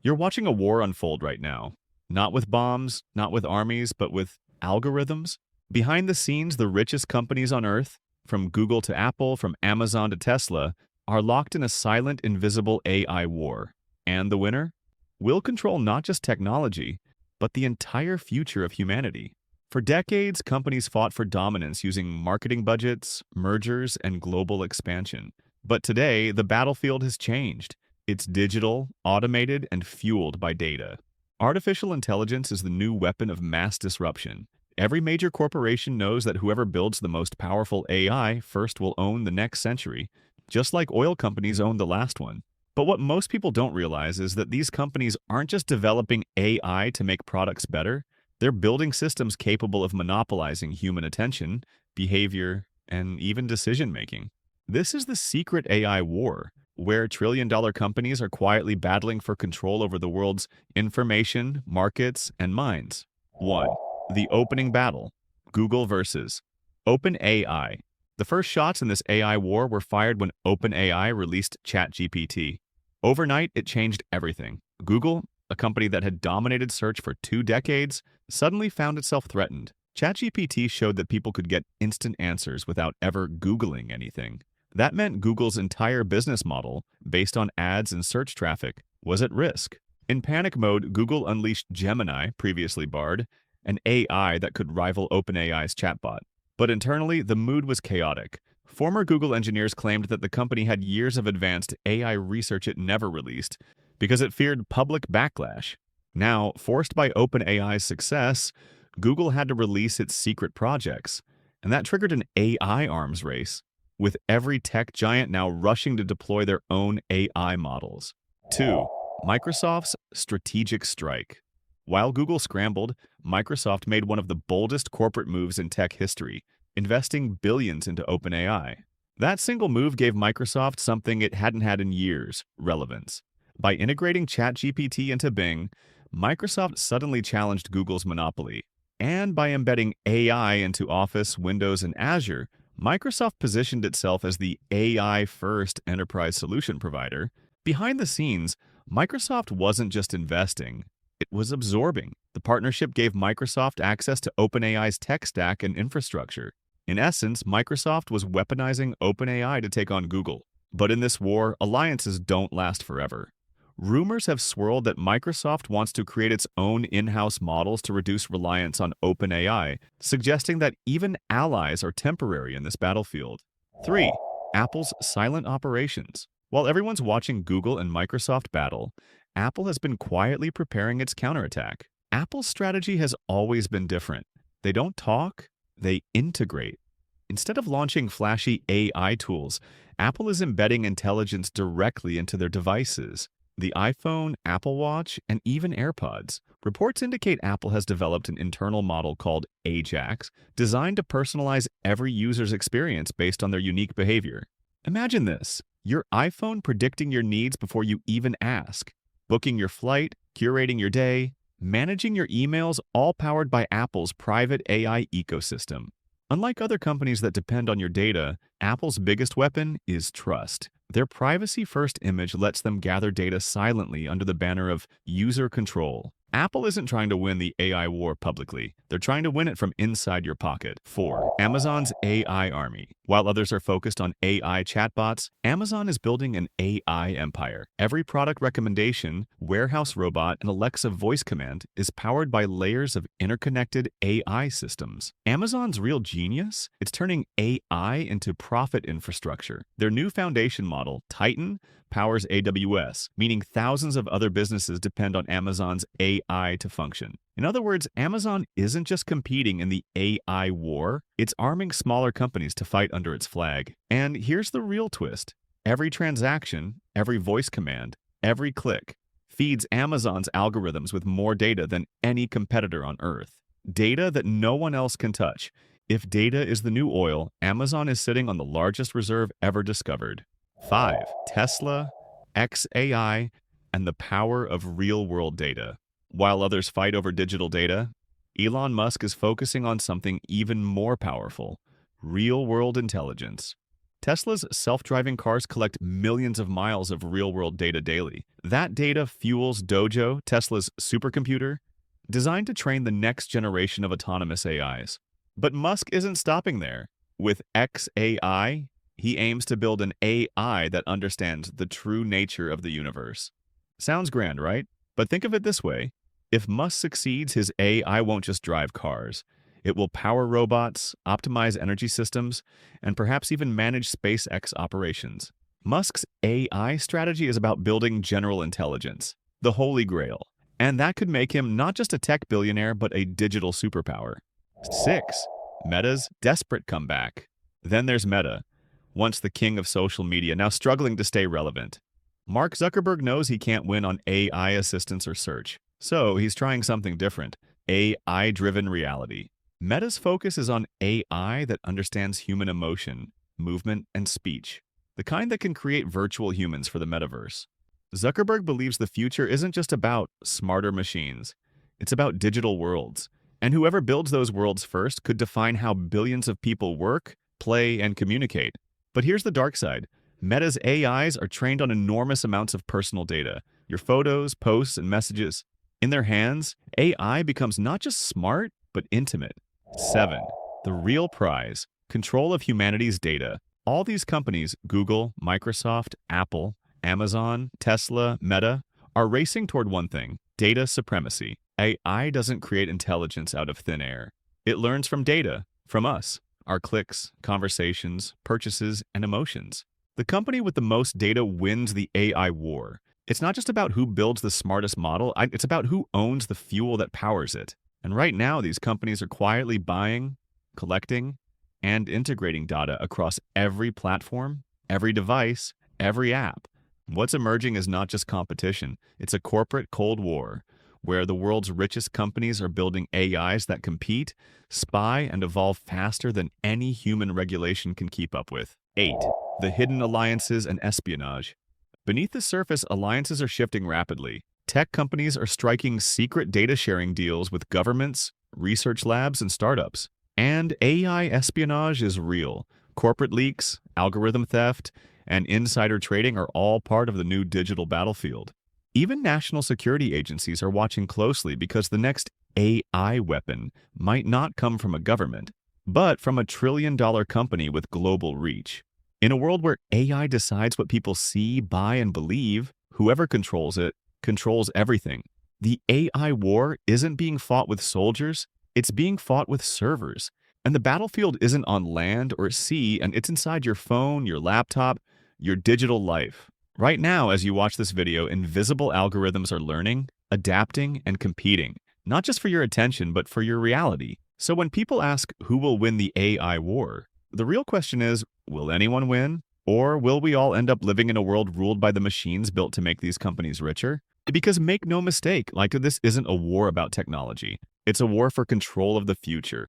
You're watching a war unfold right now. Not with bombs, not with armies, but with algorithms. Behind the scenes, the richest companies on Earth, from Google to Apple, from Amazon to Tesla, are locked in a silent, invisible AI war. And the winner? Will control not just technology, but the entire future of humanity. For decades, companies fought for dominance using marketing budgets, mergers, and global expansion. But today, the battlefield has changed. It's digital, automated, and fueled by data. Artificial intelligence is the new weapon of mass disruption. Every major corporation knows that whoever builds the most powerful AI first will own the next century, just like oil companies owned the last one. But what most people don't realize is that these companies aren't just developing AI to make products better, they're building systems capable of monopolizing human attention, behavior, and even decision making. This is the secret AI war, where trillion-dollar companies are quietly battling for control over the world's information, markets, and minds. 1. The opening battle. Google versus OpenAI. The first shots in this AI war were fired when OpenAI released ChatGPT. Overnight, it changed everything. Google, a company that had dominated search for 2 decades, suddenly found itself threatened. ChatGPT showed that people could get instant answers without ever Googling anything. That meant Google's entire business model, based on ads and search traffic, was at risk. In panic mode, Google unleashed Gemini, previously Bard, an AI that could rival OpenAI's chatbot. But internally, the mood was chaotic. Former Google engineers claimed that the company had years of advanced AI research it never released because it feared public backlash. Now, forced by OpenAI's success, Google had to release its secret projects, and that triggered an AI arms race, with every tech giant now rushing to deploy their own AI models. 2. Microsoft's strategic strike. While Google scrambled, Microsoft made one of the boldest corporate moves in tech history, investing billions into OpenAI. That single move gave Microsoft something it hadn't had in years: relevance. By integrating ChatGPT into Bing, Microsoft suddenly challenged Google's monopoly. And by embedding AI into Office, Windows, and Azure, Microsoft positioned itself as the AI-first enterprise solution provider. Behind the scenes, Microsoft wasn't just investing, it was absorbing. The partnership gave Microsoft access to OpenAI's tech stack and infrastructure. In essence, Microsoft was weaponizing OpenAI to take on Google. But in this war, alliances don't last forever. Rumors have swirled that Microsoft wants to create its own in-house models to reduce reliance on OpenAI, suggesting that even allies are temporary in this battlefield. 3. Apple's silent operations. While everyone's watching Google and Microsoft battle, Apple has been quietly preparing its counterattack. Apple's strategy has always been different. They don't talk, they integrate. Instead of launching flashy AI tools, Apple is embedding intelligence directly into their devices. The iPhone, Apple Watch, and even AirPods. Reports indicate Apple has developed an internal model called Ajax, designed to personalize every user's experience based on their unique behavior. Imagine this: your iPhone predicting your needs before you even ask, booking your flight, curating your day, managing your emails, all powered by Apple's private AI ecosystem. Unlike other companies that depend on your data, Apple's biggest weapon is trust. Their privacy-first image lets them gather data silently under the banner of user control. Apple isn't trying to win the AI war publicly. They're trying to win it from inside your pocket. 4. Amazon's AI army. While others are focused on AI chatbots, Amazon is building an AI empire. Every product recommendation, warehouse robot, and Alexa voice command is powered by layers of interconnected AI systems. Amazon's real genius? It's turning AI into profit infrastructure. Their new foundation model, Titan, powers AWS, meaning thousands of other businesses depend on Amazon's AI to function. In other words, Amazon isn't just competing in the AI war, it's arming smaller companies to fight under its flag. And here's the real twist: every transaction, every voice command, every click feeds Amazon's algorithms with more data than any competitor on Earth. Data that no one else can touch. If data is the new oil, Amazon is sitting on the largest reserve ever discovered. 5. Tesla, XAI, and the power of real-world data. While others fight over digital data, Elon Musk is focusing on something even more powerful: real-world intelligence. Tesla's self-driving cars collect millions of miles of real-world data daily. That data fuels Dojo, Tesla's supercomputer, designed to train the next generation of autonomous AIs. But Musk isn't stopping there. With XAI, he aims to build an AI that understands the true nature of the universe. Sounds grand, right? But think of it this way. If Musk succeeds, his AI won't just drive cars. It will power robots, optimize energy systems, and perhaps even manage SpaceX operations. Musk's AI strategy is about building general intelligence, the holy grail. And that could make him not just a tech billionaire, but a digital superpower. 6. Meta's desperate comeback. Then there's Meta, once the king of social media, now struggling to stay relevant. Mark Zuckerberg knows he can't win on AI assistance or search, so he's trying something different, AI-driven reality. Meta's focus is on AI that understands human emotion, movement, and speech, the kind that can create virtual humans for the metaverse. Zuckerberg believes the future isn't just about smarter machines, it's about digital worlds. And whoever builds those worlds first could define how billions of people work, play, and communicate. But here's the dark side. Meta's AIs are trained on enormous amounts of personal data, your photos, posts, and messages. In their hands, AI becomes not just smart, but intimate. 7. The real prize, control of humanity's data. All these companies, Google, Microsoft, Apple, Amazon, Tesla, Meta, are racing toward one thing, data supremacy. AI doesn't create intelligence out of thin air. It learns from data, from us, our clicks, conversations, purchases, and emotions. The company with the most data wins the AI war. It's not just about who builds the smartest model, it's about who owns the fuel that powers it. And right now, these companies are quietly buying, collecting, and integrating data across every platform, every device, every app. What's emerging is not just competition, it's a corporate Cold War, where the world's richest companies are building AIs that compete, spy, and evolve faster than any human regulation can keep up with. 8. The hidden alliances and espionage. Beneath the surface, alliances are shifting rapidly. Tech companies are striking secret data-sharing deals with governments, research labs, and startups. And AI espionage is real. Corporate leaks, algorithm theft, and insider trading are all part of the new digital battlefield. Even national security agencies are watching closely because the next AI weapon might not come from a government, but from a trillion-dollar company with global reach. In a world where AI decides what people see, buy, and believe, whoever controls it controls everything. The AI war isn't being fought with soldiers, it's being fought with servers. And the battlefield isn't on land or sea, and it's inside your phone, your laptop, your digital life. Right now, as you watch this video, invisible algorithms are learning, adapting, and competing, not just for your attention, but for your reality. So when people ask who will win the AI war, the real question is, will anyone win? Or will we all end up living in a world ruled by the machines built to make these companies richer? Because make no mistake, this isn't a war about technology. It's a war for control of the future.